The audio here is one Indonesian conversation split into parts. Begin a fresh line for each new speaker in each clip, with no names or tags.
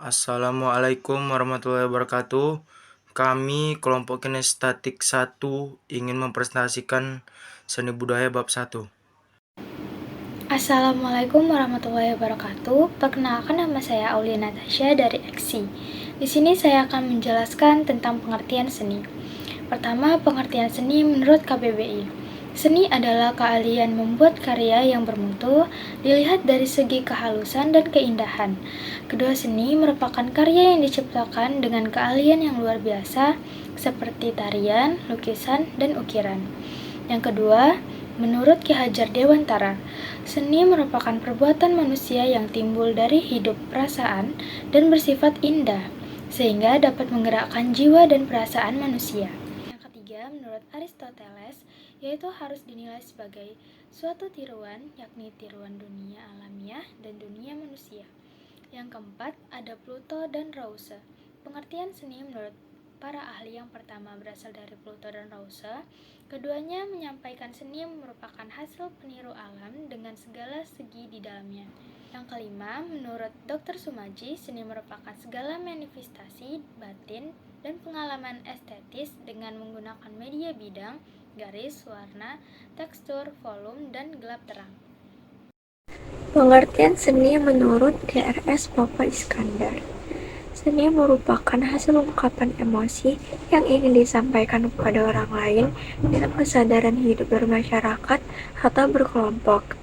Assalamualaikum warahmatullahi wabarakatuh. Kami kelompok kinestetik 1 ingin mempresentasikan seni budaya bab 1.
Assalamualaikum warahmatullahi wabarakatuh. Perkenalkan, nama saya Aulia Natasha dari EXI. Di sini saya akan menjelaskan tentang pengertian seni. Pertama, pengertian seni menurut KBBI. Seni adalah keahlian membuat karya yang bermutu, dilihat dari segi kehalusan dan keindahan. Kedua, seni merupakan karya yang diciptakan dengan keahlian yang luar biasa, seperti tarian, lukisan, dan ukiran. Yang kedua, menurut Ki Hajar Dewantara, seni merupakan perbuatan manusia yang timbul dari hidup perasaan dan bersifat indah, sehingga dapat menggerakkan jiwa dan perasaan manusia. Yang ketiga, menurut Aristoteles, yaitu harus dinilai sebagai suatu tiruan, yakni tiruan dunia alamiah dan dunia manusia. Yang keempat, ada Pluto dan Rause. Pengertian seni menurut para ahli yang pertama berasal dari Pluto dan Rause. Keduanya menyampaikan seni merupakan hasil peniru alam dengan segala segi di dalamnya. Yang kelima, menurut Dr. Sumaji, seni merupakan segala manifestasi batin dan pengalaman estetis dengan menggunakan media bidang, garis, warna, tekstur, volume, dan gelap terang.
Pengertian seni menurut Drs. Papa Iskandar. Seni merupakan hasil ungkapan emosi yang ingin disampaikan kepada orang lain dalam kesadaran hidup bermasyarakat atau berkelompok.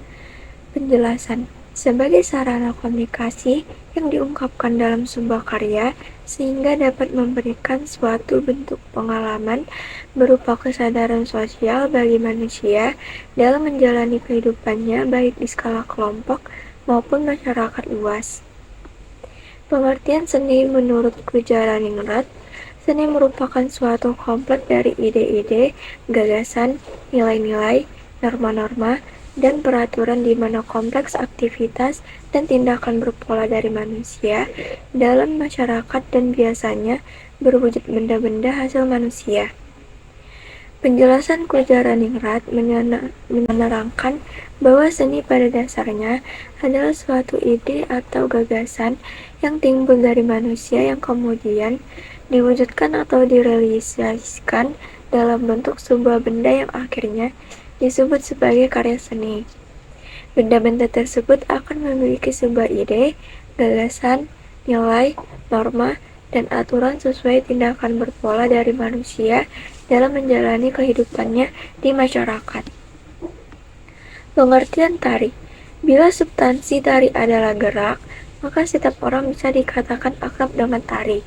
Penjelasan: sebagai sarana komunikasi yang diungkapkan dalam sebuah karya sehingga dapat memberikan suatu bentuk pengalaman berupa kesadaran sosial bagi manusia dalam menjalani kehidupannya baik di skala kelompok maupun masyarakat luas. Pengertian seni menurut Gujaraningrat, seni merupakan suatu kompleks dari ide-ide, gagasan, nilai-nilai, norma-norma, dan peraturan di mana kompleks aktivitas dan tindakan berpola dari manusia dalam masyarakat dan biasanya berwujud benda-benda hasil manusia. Penjelasan Gujaraningrat menerangkan bahwa seni pada dasarnya adalah suatu ide atau gagasan yang timbul dari manusia yang kemudian diwujudkan atau direalisasikan dalam bentuk sebuah benda yang akhirnya disebut sebagai karya seni. Benda-benda tersebut akan memiliki sebuah ide, gagasan, nilai, norma, dan aturan sesuai tindakan berpola dari manusia dalam menjalani kehidupannya di masyarakat. Pengertian tari. Bila substansi tari adalah gerak, maka setiap orang bisa dikatakan akrab dengan tari.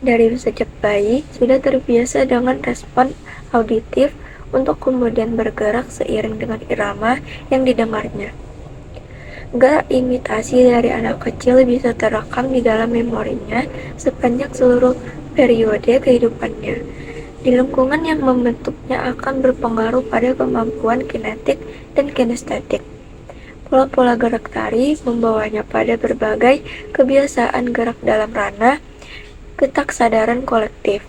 Dari sejak bayi, sudah terbiasa dengan respon auditif untuk kemudian bergerak seiring dengan irama yang didengarnya. Gerak imitasi dari anak kecil bisa terekam di dalam memorinya sepanjang seluruh periode kehidupannya. Di lingkungan yang membentuknya akan berpengaruh pada kemampuan kinetik dan kinestetik. Pola-pola gerak tari membawanya pada berbagai kebiasaan gerak dalam ranah ketaksadaran kolektif.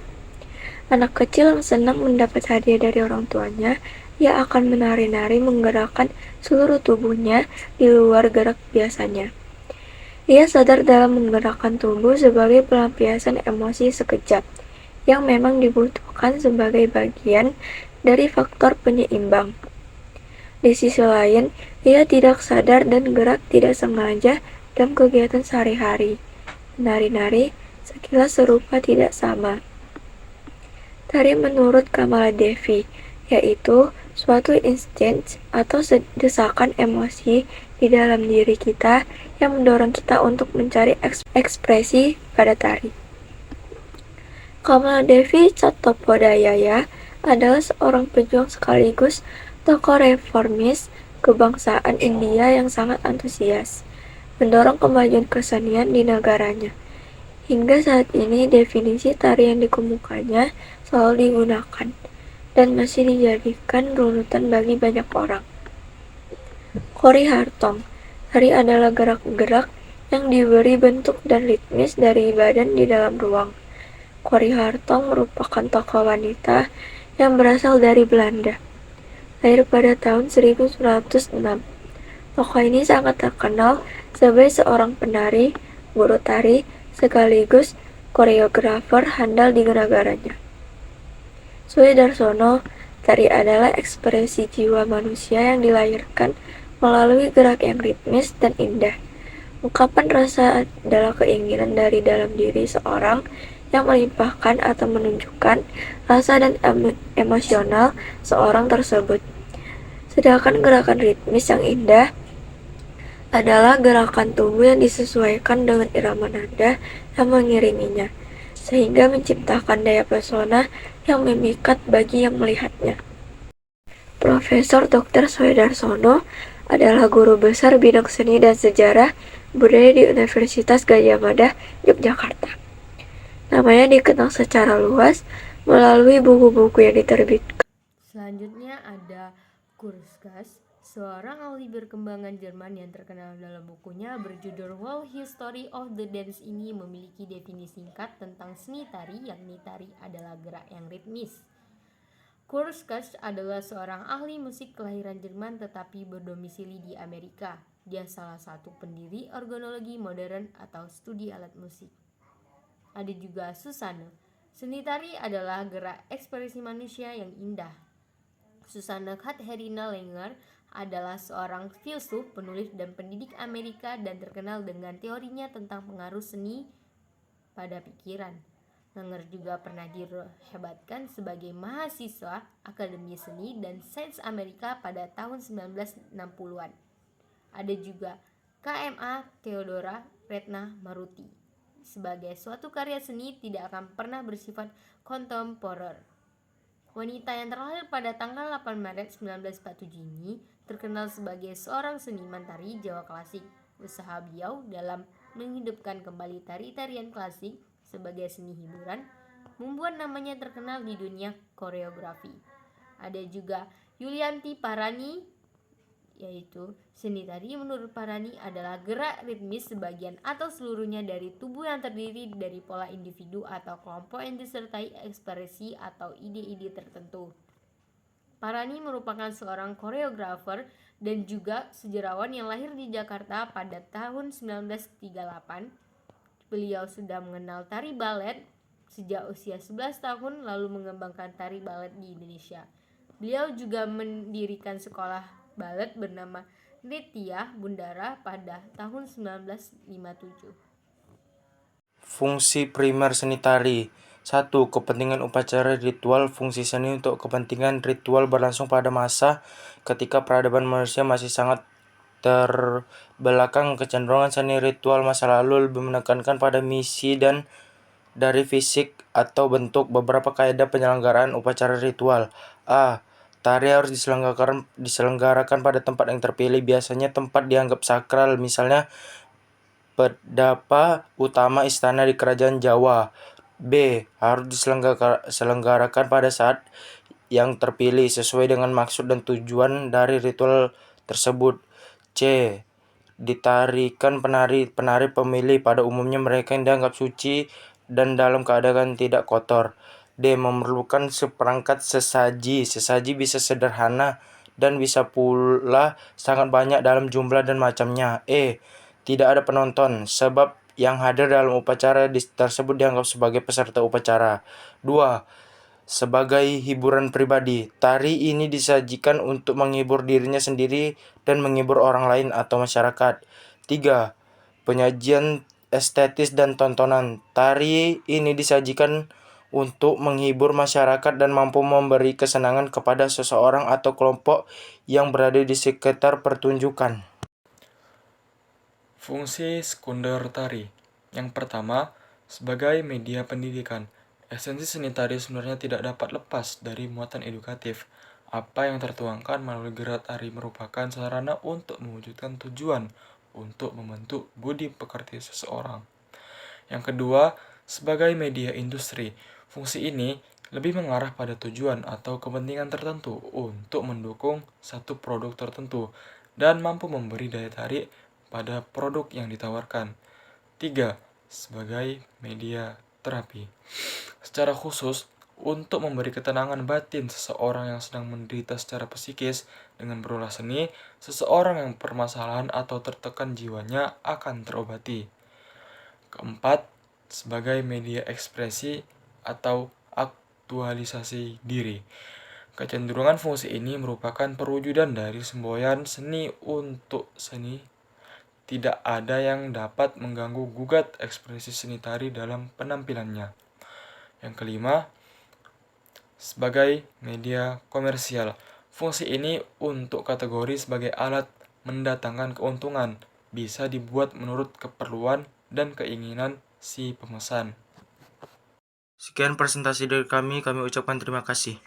Anak kecil yang senang mendapat hadiah dari orang tuanya, ia akan menari-nari menggerakkan seluruh tubuhnya di luar gerak biasanya. Ia sadar dalam menggerakkan tubuh sebagai pelampiasan emosi sekejap, yang memang dibutuhkan sebagai bagian dari faktor penyeimbang. Di sisi lain, ia tidak sadar dan gerak tidak sengaja dalam kegiatan sehari-hari. Menari-nari sekilas serupa tidak sama. Tari menurut Kamaladevi, yaitu suatu insting atau desakan emosi di dalam diri kita yang mendorong kita untuk mencari ekspresi pada tari. Kamaladevi Chattopadhyaya adalah seorang pejuang sekaligus tokoh reformis kebangsaan India yang sangat antusias mendorong kemajuan kesenian di negaranya. Hingga saat ini definisi tari yang dikemukakannya selalu digunakan dan masih dijadikan runutan bagi banyak orang. Kori Hartong. Tari adalah gerak-gerak yang diberi bentuk dan ritmis dari badan di dalam ruang. Kori Hartong merupakan tokoh wanita yang berasal dari Belanda. Lahir pada tahun 1906. Tokoh ini sangat terkenal sebagai seorang penari, guru tari, sekaligus koreografer handal di negaranya. Suedarsono, tari adalah ekspresi jiwa manusia yang dilahirkan melalui gerak yang ritmis dan indah. Ungkapan rasa adalah keinginan dari dalam diri seorang yang melimpahkan atau menunjukkan rasa dan emosional seorang tersebut. Sedangkan gerakan ritmis yang indah adalah gerakan tubuh yang disesuaikan dengan irama nada yang mengiringinya, sehingga menciptakan daya pesona yang memikat bagi yang melihatnya. Profesor Dr. Suedarsono adalah guru besar bidang seni dan sejarah budaya di Universitas Gadjah Mada, Yogyakarta. Namanya dikenal secara luas melalui buku-buku yang diterbitkan.
Selanjutnya ada Kurzgesagt, seorang ahli perkembangan Jerman yang terkenal dalam bukunya berjudul Whole History of the Dance. Ini memiliki definisi singkat tentang seni tari, yakni tari adalah gerak yang ritmis. Kurzgesagt adalah seorang ahli musik kelahiran Jerman tetapi berdomisili di Amerika. Dia salah satu pendiri organologi modern atau studi alat musik. Ada juga Susanne. Seni tari adalah gerak ekspresi manusia yang indah. Susanne Katharina Langer adalah seorang filsuf, penulis, dan pendidik Amerika dan terkenal dengan teorinya tentang pengaruh seni pada pikiran. Langer juga pernah dihebatkan sebagai mahasiswa Akademi Seni dan Sains Amerika pada tahun 1960-an. Ada juga KMA Theodora Retna Maruti. Sebagai suatu karya seni tidak akan pernah bersifat kontemporer. Wanita yang terlahir pada tanggal 8 Maret 1947 ini terkenal sebagai seorang seniman tari Jawa klasik. Usaha beliau dalam menghidupkan kembali tari-tarian klasik sebagai seni hiburan membuat namanya terkenal di dunia koreografi. Ada juga Yulianti Parani, yaitu seni tari menurut Parani adalah gerak ritmis sebagian atau seluruhnya dari tubuh yang terdiri dari pola individu atau kelompok yang disertai ekspresi atau ide-ide tertentu. Parani merupakan seorang koreografer dan juga sejarawan yang lahir di Jakarta pada tahun 1938. Beliau sudah mengenal tari balet sejak usia 11 tahun lalu mengembangkan tari balet di Indonesia. Beliau juga mendirikan sekolah balet bernama Nritya Bundara pada tahun 1957.
Fungsi primer seni tari. 1. Kepentingan upacara ritual. Fungsi seni untuk kepentingan ritual berlangsung pada masa ketika peradaban manusia masih sangat terbelakang. Kecenderungan seni ritual masa lalu lebih menekankan pada misi dan dari fisik atau bentuk. Beberapa kaidah penyelenggaraan upacara ritual. A. Tari harus diselenggarakan pada tempat yang terpilih, biasanya tempat dianggap sakral, misalnya pedapa utama istana di kerajaan Jawa. B. Harus diselenggarakan pada saat yang terpilih sesuai dengan maksud dan tujuan dari ritual tersebut. C. Ditarikan penari pemilih, pada umumnya mereka yang dianggap suci dan dalam keadaan tidak kotor. D. Memerlukan seperangkat sesaji. Sesaji bisa sederhana dan bisa pula sangat banyak dalam jumlah dan macamnya. E. Tidak ada penonton, sebab yang hadir dalam upacara tersebut dianggap sebagai peserta upacara. 2. Sebagai hiburan pribadi. Tari ini disajikan untuk menghibur dirinya sendiri dan menghibur orang lain atau masyarakat. 3. Penyajian estetis dan tontonan. Tari ini disajikan untuk menghibur masyarakat dan mampu memberi kesenangan kepada seseorang atau kelompok yang berada di sekitar pertunjukan.
Fungsi sekunder tari. Yang pertama, sebagai media pendidikan. Esensi seni tari sebenarnya tidak dapat lepas dari muatan edukatif. Apa yang tertuangkan melalui gerak tari merupakan sarana untuk mewujudkan tujuan untuk membentuk budi pekerti seseorang. Yang kedua, sebagai media industri. Fungsi ini lebih mengarah pada tujuan atau kepentingan tertentu untuk mendukung satu produk tertentu dan mampu memberi daya tarik pada produk yang ditawarkan. 3. Sebagai media terapi. Secara khusus, untuk memberi ketenangan batin seseorang yang sedang menderita secara psikis, dengan berulah seni, seseorang yang permasalahan atau tertekan jiwanya akan terobati. Keempat, sebagai media ekspresi atau aktualisasi diri. Kecenderungan fungsi ini merupakan perwujudan dari semboyan seni untuk seni. Tidak ada yang dapat mengganggu gugat ekspresi seni tari dalam penampilannya. Yang kelima, sebagai media komersial. Fungsi ini untuk kategori sebagai alat mendatangkan keuntungan, bisa dibuat menurut keperluan dan keinginan si pemesan.
Sekian presentasi dari kami ucapkan terima kasih.